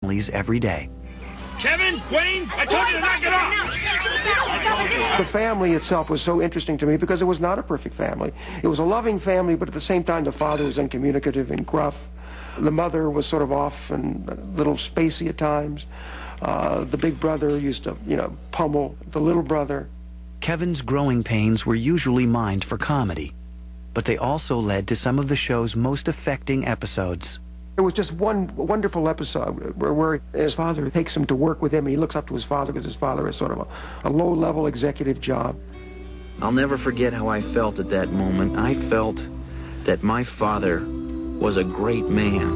families every day. Kevin, Wayne, I told you to knock it off! The family itself was so interesting to me because it was not a perfect family. It was a loving family, but at the same time the father was uncommunicative and gruff. The mother was sort of off and a little spacey at times. The big brother used to, pummel the little brother. Kevin's growing pains were usually mined for comedy, but they also led to some of the show's most affecting episodes. There was just one wonderful episode where his father takes him to work with him, and he looks up to his father because his father has sort of a low-level executive job. I'll never forget how I felt at that moment. I felt that my father was a great man.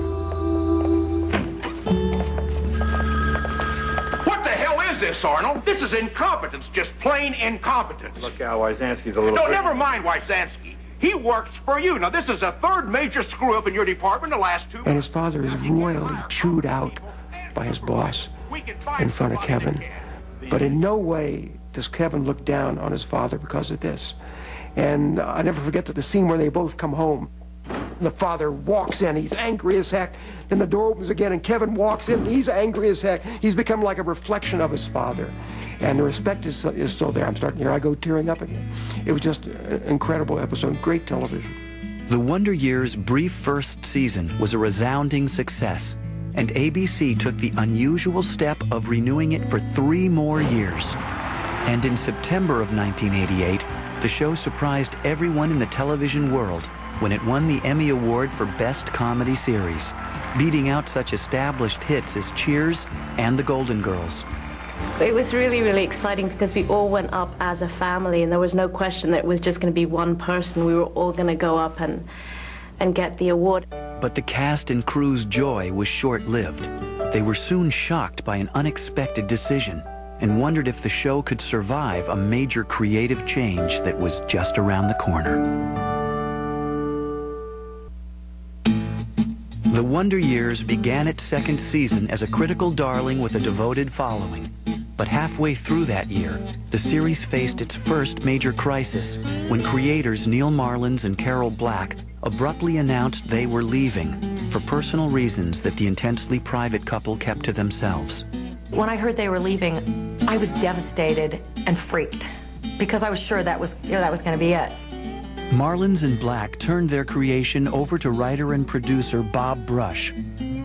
What the hell is this, Arnold? This is incompetence, just plain incompetence. Look, Al, Wyzanski's a little... No, never mind Wyzanski. He works for you. Now, this is the third major screw-up in your department, the last two. And his father is royally chewed out by his boss in front of Kevin. But in no way does Kevin look down on his father because of this. And I never forget the scene where they both come home. The father walks in, he's angry as heck. Then the door opens again, and Kevin walks in, he's angry as heck. He's become like a reflection of his father. And the respect is still there. Here I go tearing up again. It was just an incredible episode, great television. The Wonder Years' brief first season was a resounding success, and ABC took the unusual step of renewing it for 3 more years. And in September of 1988, the show surprised everyone in the television world when it won the Emmy Award for Best Comedy Series, beating out such established hits as Cheers and The Golden Girls. It was really, really exciting because we all went up as a family, and there was no question that it was just going to be one person. We were all going to go up and get the award. But the cast and crew's joy was short-lived. They were soon shocked by an unexpected decision and wondered if the show could survive a major creative change that was just around the corner. The Wonder Years began its second season as a critical darling with a devoted following. But halfway through that year, the series faced its first major crisis when creators Neil Marlins and Carol Black abruptly announced they were leaving for personal reasons that the intensely private couple kept to themselves. When I heard they were leaving, I was devastated and freaked because I was sure that was going to be it. Marlins and Black turned their creation over to writer and producer Bob Brush.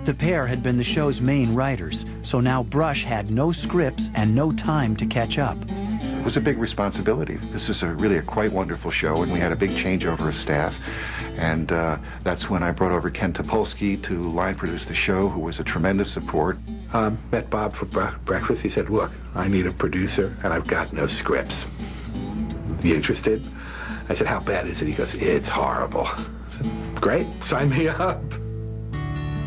The pair had been the show's main writers, so now Brush had no scripts and no time to catch up. It was a big responsibility. This was really a quite wonderful show, and we had a big changeover of staff. And that's when I brought over Ken Topolsky to line produce the show, who was a tremendous support. Met Bob for breakfast. He said, look, I need a producer, and I've got no scripts. You interested? I said, how bad is it? He goes, it's horrible. I said, great, sign me up.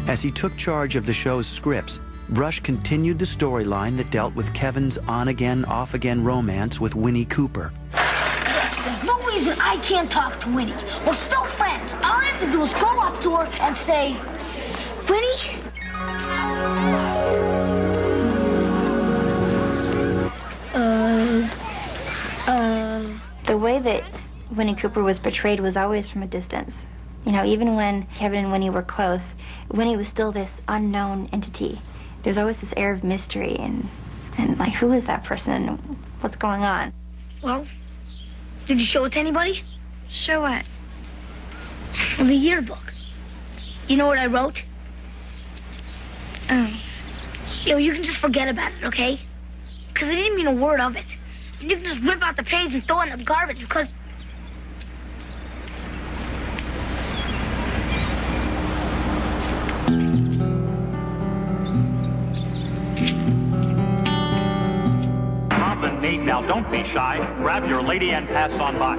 As he took charge of the show's scripts, Brush continued the storyline that dealt with Kevin's on-again, off-again romance with Winnie Cooper. There's no reason I can't talk to Winnie. We're still friends. All I have to do is go up to her and say, Winnie? The way that Winnie Cooper was portrayed was always from a distance. You know, even when Kevin and Winnie were close, Winnie was still this unknown entity. There's always this air of mystery and like, who is that person and what's going on? Well, did you show it to anybody? Show what? Well, the yearbook. You know what I wrote? You can just forget about it, okay? Because I didn't mean a word of it. And you can just rip out the page and throw it in the garbage because... Now, don't be shy. Grab your lady and pass on by.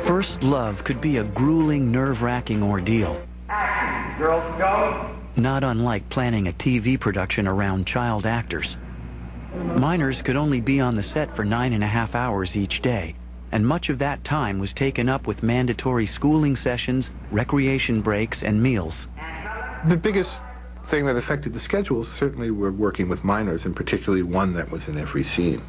First love could be a grueling, nerve-wracking ordeal. Action, girls, go. Not unlike planning a TV production around child actors. Minors could only be on the set for 9.5 hours each day, and much of that time was taken up with mandatory schooling sessions, recreation breaks, and meals. The biggest thing that affected the schedules certainly were working with minors, and particularly one that was in every scene.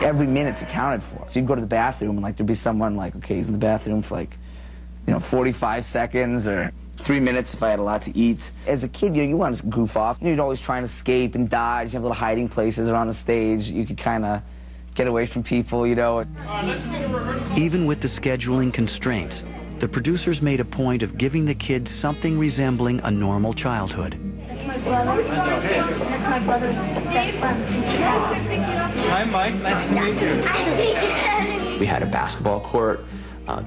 every minute's accounted for. So you'd go to the bathroom and like there'd be someone like, okay, he's in the bathroom for like, 45 seconds or 3 minutes if I had a lot to eat. As a kid, you want to goof off. You'd always try and escape and dodge. You have little hiding places around the stage. You could kind of get away from people, Even with the scheduling constraints, the producers made a point of giving the kids something resembling a normal childhood. That's my brother. That's my brother's best friend. Hi, Mike. Nice to meet you. We had a basketball court,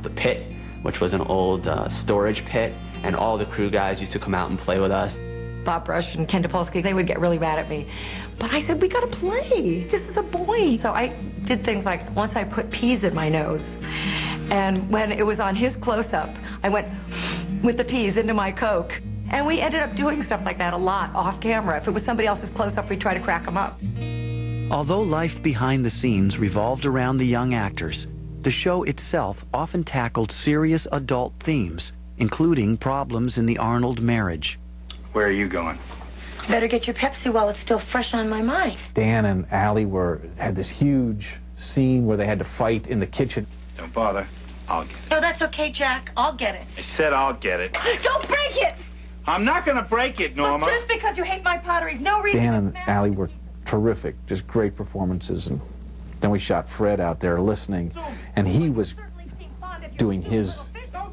the pit, which was an old storage pit, and all the crew guys used to come out and play with us. Bob Brush and Ken Topolsky, they would get really mad at me. But I said, we gotta play. This is a boy. So I did things like, once I put peas in my nose. And when it was on his close-up, I went with the peas into my Coke. And we ended up doing stuff like that a lot off camera. If it was somebody else's close-up, we'd try to crack them up. Although life behind the scenes revolved around the young actors, the show itself often tackled serious adult themes, including problems in the Arnold marriage. Where are you going? Better get your Pepsi while it's still fresh on my mind. Dan and Allie had this huge scene where they had to fight in the kitchen. Don't bother. I'll get it. No, that's okay, Jack. I'll get it. I said I'll get it. Don't break it! I'm not going to break it, Norma. Look, just because you hate my pottery's no reason. Dan and Allie were terrific, just great performances. And then we shot Fred out there listening, and he was doing his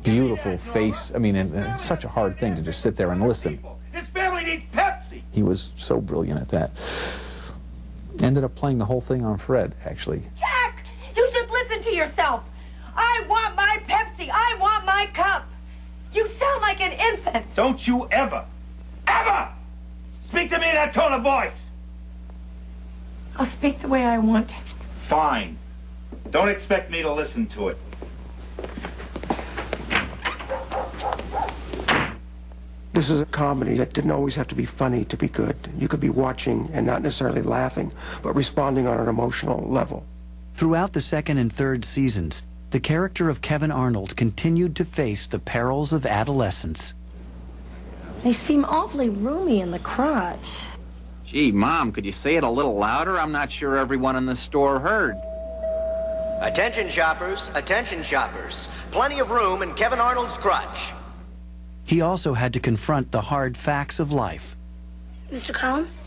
beautiful face. I mean, and it's such a hard thing to just sit there and listen. His family needs Pepsi. He was so brilliant at that. Ended up playing the whole thing on Fred, actually. Jack, you should listen to yourself. I want my Pepsi. I want my cup. You sound like an infant. Don't you ever speak to me in that tone of voice. I'll speak the way I want. Fine. Don't expect me to listen to it. This is a comedy that didn't always have to be funny to be good. You could be watching and not necessarily laughing, but responding on an emotional level. Throughout the second and third seasons, the character of Kevin Arnold continued to face the perils of adolescence. They seem awfully roomy in the crotch. Gee, Mom, could you say it a little louder? I'm not sure everyone in the store heard. Attention shoppers, attention shoppers. Plenty of room in Kevin Arnold's crotch. He also had to confront the hard facts of life. Mr. Collins?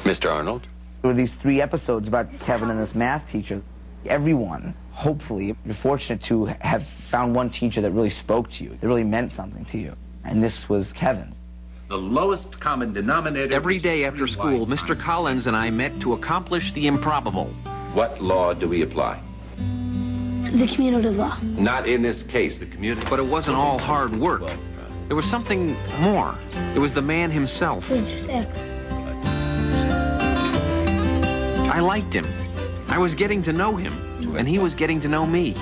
Mr. Arnold? There were these 3 episodes about Kevin and this math teacher. Everyone, hopefully, you're fortunate to have found one teacher that really spoke to you, that really meant something to you. And this was Kevin's. The lowest common denominator. Every day after school, Mr. Collins and I met to accomplish the improbable. What law do we apply? The commutative law. Not in this case, the commutative. But it wasn't all hard work. There was something more. It was the man himself. Just X. I liked him. I was getting to know him, and he was getting to know me.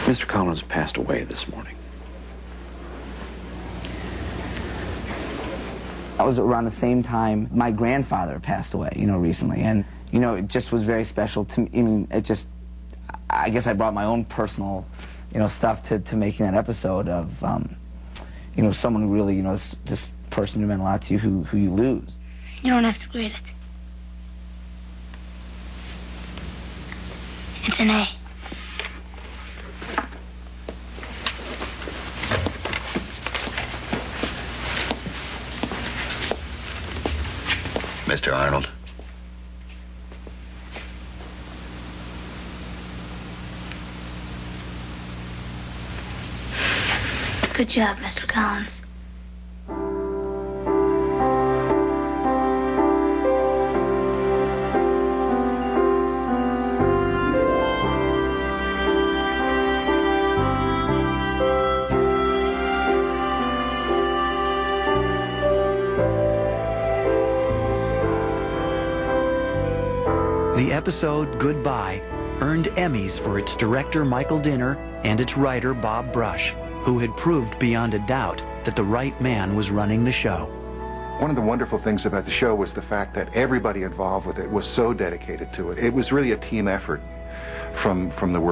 Mr. Collins passed away this morning. That was around the same time my grandfather passed away, recently. And, it just was very special to me. I mean, I guess I brought my own personal, stuff to making that episode of, someone who really, this person who meant a lot to you who you lose. You don't have to grade it. It's an A. Mr. Arnold. Good job, Mr. Collins. The episode Goodbye earned Emmys for its director Michael Dinner and its writer Bob Brush, who had proved beyond a doubt that the right man was running the show. One of the wonderful things about the show was the fact that everybody involved with it was so dedicated to it. It was really a team effort from the work.